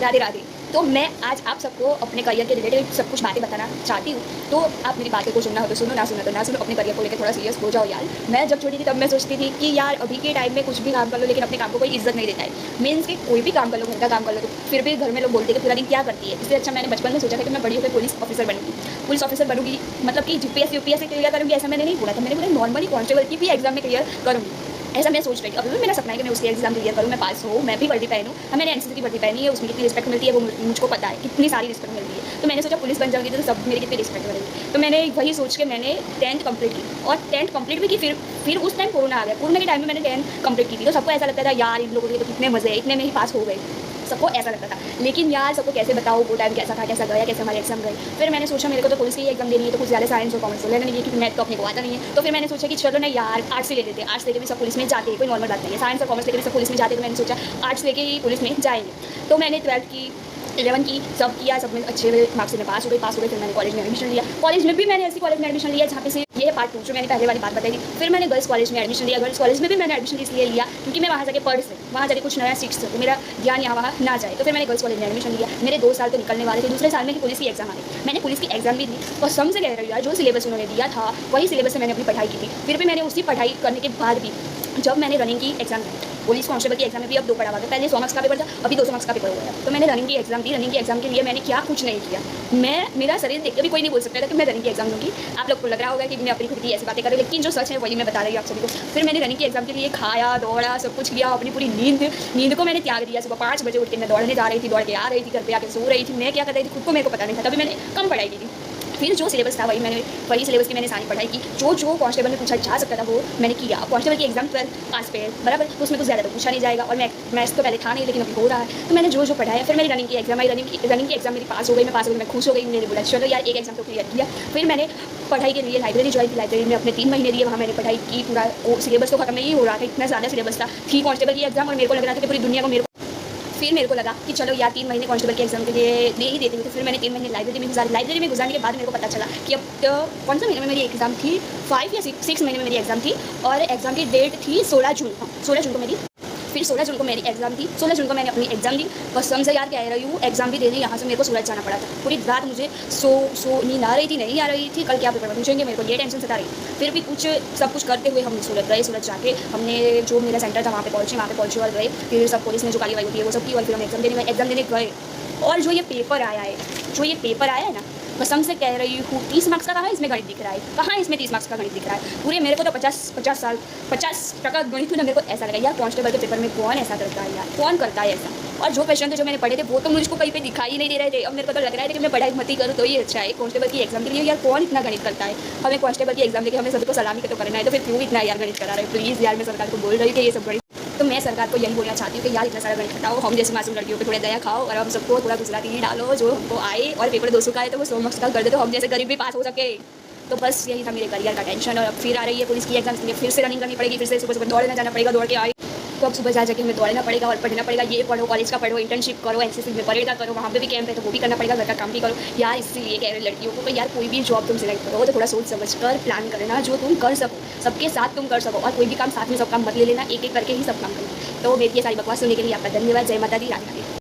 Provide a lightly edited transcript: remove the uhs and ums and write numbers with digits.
राधे राधे। तो मैं आज आप सबको अपने करियर के रिलेटेड सब कुछ बातें बताना चाहती हूँ। तो आप मेरी बातें को सुनना हो तो सुनो, ना सुनो तो ना सुनो। अपने करियर को लेकर थोड़ा सीरियस हो जाओ यार। मैं जब छोटी थी तब मैं सोचती थी कि यार अभी के टाइम में कुछ भी काम कर लो लेकिन अपने काम को कोई इज्जत नहीं देता है। मीन्स कि कोई भी काम कर लो, घर का काम कर लो, तो फिर भी घर में लोग बोलते हैं कि पूरा दिन क्या करती है। इससे अच्छा मैंने बचपन में सोचा था कि मैं बड़ी होकर पुलिस ऑफिसर बनूंगी। पुलिस ऑफिसर बनूंगी मतलब कि जीपीएससी यूपीएससी क्लियर करूँगी, ऐसा मैंने नहीं बोला था। मैंने बोला नॉर्मली कांस्टेबल की भी एग्जाम में क्लियर करूँगी, ऐसा मैं सोच रही थी। अभी भी मेरा सपना है कि मैं उसके एग्जाम क्लियर करूँ, मैं पास हूँ, मैं भी वर्दी पहनूँ। मैंने एनसीसी की वर्दी पहनी है, उसमें कितनी रिस्पेक्ट मिलती है वो मुझको पता है, कितनी सारी रिस्पेक्ट मिलती है। तो मैंने सोचा पुलिस बन जाऊँगी तो सब मेरी कितनी रिस्पेक्ट मिलेगी। तो मैंने वही सोच के मैंने 10th कंप्लीट की, और 10th कंप्लीट भी की। फिर उस टाइम कोरोना आ गया। कोरोना के टाइम में मैंने 10th कंप्लीट की थी। तो सबको ऐसा लगता था यार इन लोगों के तो कितने मजे हैं, इतने में ही पास हो गए, सबको ऐसा लगता था। लेकिन यार सबको कैसे बताओ वो टाइम कैसा था, कैसा गया, कैसे हमारे एग्जाम गए। फिर मैंने सोचा मेरे को तो पुलिस की एग्जाम देनी है, तो कुछ ज़्यादा साइंस और कॉमर्स लेना नहीं है क्योंकि मैथ तो अपने को आता नहीं है। तो फिर मैंने सोचा कि चलो ना यार आर्ट्स ले लेते हैं, आर्ट्स लेके भी सब पुलिस में जाते हैं, कोई नॉर्मल बात नहीं है। साइंस और कॉमर्स लेके भी सब पुलिस में जाते हैं। तो मैंने सोचा आर्ट्स लेके ही पुलिस में जाएंगे। तो मैंने 12th की, 11 की, सब किया, सब में अच्छे मार्क्स से मैं पास हो गई। फिर मैंने कॉलेज में एडमिशन लिया। कॉलेज में भी मैंने ऐसी कॉलेज में एडमिशन लिया जहाँ पे से ये पार्ट 2 जो मैंने पहले वाली बात बताई थी। फिर मैंने गर्ल्स कॉलेज में एडमिशन लिया। गर्ल्स कॉलेज में भी मैंने एडमिशन इसलिए लिया क्योंकि मैं वहाँ जाके पढ़ सकूँ, वहाँ जाके कुछ नया सीख सकूँ, मेरा ध्यान यहाँ वहाँ ना जाए। तो फिर मैंने गर्ल्स कॉलेज में एडमिशन लिया। मेरे 2 साल तो निकलने वाले थे, दूसरे साल में ही पुलिस की एग्जाम आ गई। मैंने पुलिस की एग्जाम भी दी और समझ कह रही यार जो सिलेबस उन्होंने दिया था वही सिलेबस से मैंने अपनी पढ़ाई की थी। फिर भी मैंने उसी पढ़ाई करने के बाद भी जब मैंने रनिंग की एग्जाम दी, पुलिस कांस्टेबल की एग्जाम में भी अब 2 पढ़ा हुआ था। पहले 100 मार्क्स का पेपर था, अभी 200 मार्क्स का पेपर हो गया। तो मैंने रनिंग की एग्जाम दी। रनिंग की एग्जाम के लिए मैंने क्या कुछ नहीं किया। मेरा शरीर देख के भी कोई नहीं बोल सकता था कि मैं रनिंग की एग्जाम दूंगी। आप लोग को लग रहा होगा कि मैं अपनी खुद की ऐसी बातें कर रही हूँ, लेकिन जो सच है वही मैं बता रही हूँ आप सभी को। फिर मैंने रनिंग की एग्जाम के लिए खाया, दौड़ा, सब कुछ किया। अपनी पूरी नींद को मैंने त्याग दिया। सुबह 5 बजे उठ के मैं दौड़ने जा रही थी, दौड़ के आ रही थी, घर पे आके सो रही थी। मैं क्या कर रही थी खुद को मेरे को पता नहीं था। तभी मैंने कम पढ़ाई की थी। फिर जो सिलेबस था वही सिलेबस की मैंने सारी पढ़ाई की। जो कांस्टेबल में पूछा जा सकता था वो मैंने किया। कांस्टेबल की एग्जाम 12 पास पे बराबर, तो उसमें कुछ ज़्यादा तो पूछा नहीं जाएगा। और मैथ्स तो पहले था नहीं लेकिन अभी हो रहा है। तो मैंने जो पढ़ाया। फिर मेरी रनिंग की एग्जाम आई। रनिंग की एग्जाम मेरी पास हो गई। मैं पास हो गई, मैं खुश हो गई। मैंने बोला चलो यार एक एग्जाम तो क्लियर किया। फिर मैंने पढ़ाई के लिए लाइब्रेरी ज्वाइन की। लाइब्रेरी में अपने 3 महीने दिए, वहाँ मैंने पढ़ाई की। पूरा सिलेबस तो खत्म नहीं हो रहा था, इतना ज़्यादा सिलेबस था। थी कांस्टेबल की एग्जाम और मेरे को लग रहा था कि पूरी दुनिया को फिर मेरे को लगा कि चलो यार 3 महीने कांस्टेबल के एग्जाम के लिए दे ही देती हूँ। तो फिर मैंने 3 महीने लाइब्रेरी में गुजारी। लाइब्रेरी में गुजारने के बाद मेरे को पता चला कि अब तो कौन सा महीने में मेरी एग्जाम थी, 5 या 6 महीने में मेरी एग्जाम थी। और एग्जाम की डेट थी 16 जून। 16 जून को मेरी, फिर 16 जून को मेरी एग्जाम थी। 16 जून को मैंने अपनी एग्जाम दी। कसम से यार कह रही हूँ एग्जाम भी देने यहाँ से मेरे को सूरत जाना पड़ा था। पूरी रात मुझे नींद आ रही थी, नहीं आ रही थी, कल क्या पेपर पूछेंगे, मेरे को ये टेंशन सता रही। फिर भी सब कुछ करते हुए हम सूरत गए। सूरत जाके हमने जो मेरा सेंटर था वहाँ पे पहुँचे और गए। फिर सब पुलिस ने जो कार्रवाई होती है वो सब की। और फिर हम एग्जाम देने गए। और जो ये पेपर आया है ना, कसम से कह रही हूँ 30 मार्क्स का कहाँ इसमें गणित दिख रहा है, कहाँ इसमें 30 मार्क्स का गणित दिख रहा है। पूरे मेरे को तो 50% गणित ना। मेरे को ऐसा लगा यार कांस्टेबल के पेपर में कौन ऐसा करता है यार, कौन करता है ऐसा। और जो क्वेश्चन थे जो मैंने पढ़े थे वो तो मुझको कहीं पे दिखाई नहीं दे रहे थे। अब मेरे को तो लग रहा है कि मैं पढ़ाई मत ही करूँ तो ही अच्छा है। कांस्टेबल की एग्जाम के लिए यार कौन इतना गणित करता है। हमें कांस्टेबल की एग्जाम लेके हमें सबको सलामी के तो करना है, तो फिर क्यों इतना यार गणित करा रहे हैं। प्लीज़ यार मैं सरकार को बोल रही हूँ कि ये सब गणित, तो मैं सरकार को यही बोलना चाहती हूँ कि यार इतना सारा गणित हटाओ, हम जैसी मासूम लड़कियों पे थोड़ा दया खाओ और हम सबको थोड़ा गुजराती डालो जो हमको आए। और पेपर 200 का है तो वो 100 मार्क्स का कर दे तो हम जैसे गरीब भी पास हो सके। तो बस यही था मेरे करियर का टेंशन। और अब फिर आ रही है पुलिस की एग्जाम के लिए, फिर से रनिंग करनी पड़ेगी, फिर से सुबह दौड़ने जाना पड़ेगा। दौड़ के आई तो अब सुबह जा जाके हमें दौड़ना पड़ेगा और पढ़ना पड़ेगा। ये पढ़ो, कॉलेज का पढ़ो, इंटर्नशिप करो, एनसीसी में परेड का करो, वहाँ पे भी कैंप है तो वो भी करना पड़ेगा, घर का काम भी करो यार। इसलिए कह रहे लड़कियों को यार कोई भी जॉब तुम सिलेक्ट करो तो थोड़ा सोच समझ कर प्लान करना जो तुम कर सको, सबके साथ तुम कर सको। और कोई भी काम साथ में सब काम मत ले लेना, एक एक करके ही सब काम करना। तो मेरी ये सारी बकवास सुनने के लिए आपका धन्यवाद। जय माता दी, राधे राधे।